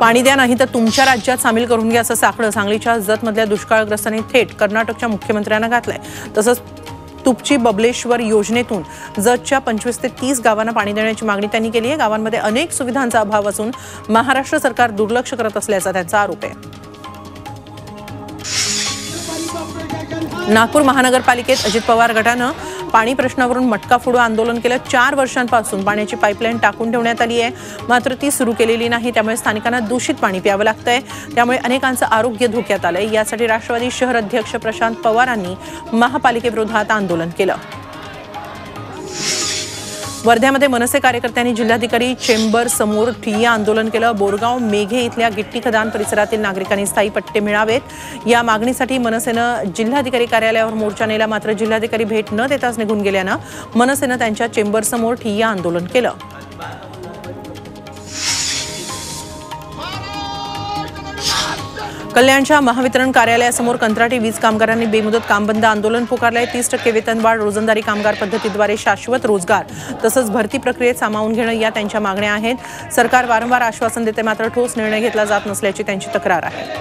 पाणी द्या नाही तर तुमच्या राज्यात सामील करून घ्या असं साकडं सांगलीच्या जतमधल्या दुष्काळग्रस्तांनी थेट कर्नाटकच्या मुख्यमंत्र्यांना घातलंय। तसंच तुपची बबलेश्वर योजनेतून जतच्या 25 ते 30 गावांना पाणी देण्याची मागणी त्यांनी केली आहे। गावांमध्ये अनेक सुविधांचा अभाव असून महाराष्ट्र सरकार दुर्लक्ष करत असल्याचा त्यांचा आरोप आहे। नागपूर महानगरपालिकेत अजित पवार गटानं पाणी प्रश्नावरून मटका फोडू आंदोलन केलं। 4 वर्षांपासून पाण्याची पाईपलाईन टाकून ठेवण्यात आली आहे, मात्र ती सुरू केलेली नाही। त्यामुळे स्थानिकांना दूषित पाणी प्यावं लागतंय, त्यामुळे अनेकांचं आरोग्य धोक्यात आलंय। यासाठी राष्ट्रवादी शहर अध्यक्ष प्रशांत पवारांनी महापालिकेविरोधात आंदोलन केलं। वर्ध्यामध्ये मनसे कार्यकर्त्यांनी जिल्हाधिकारी चेंबर समोर ठिय्या आंदोलन केलं। बोरगाव मेघे इथल्या गिट्टी खदान परिसरातील नागरिकांनी स्थायी पट्टे मिळावेत या मागणीसाठी मनसेनं जिल्हाधिकारी कार्यालयावर मोर्चा नेला, मात्र जिल्हाधिकारी भेट न देताच निघून गेल्यानं मनसेनं त्यांच्या चेंबर समोर ठिय्या आंदोलन केलं। कल्याणच्या महावितरण कार्यालयासमोर कंत्राटी वीज कामगारांनी बेमुदत कामबंद आंदोलन पुकारलंय। 30% वेतनवाढ, रोजंदारी कामगार पद्धतीद्वारे शाश्वत रोजगार तसंच भरती प्रक्रियेत सामावून घेणं या त्यांच्या मागण्या आहेत। सरकार वारंवार आश्वासन देते, मात्र ठोस निर्णय घेतला जात नसल्याची त्यांची तक्रार आहे।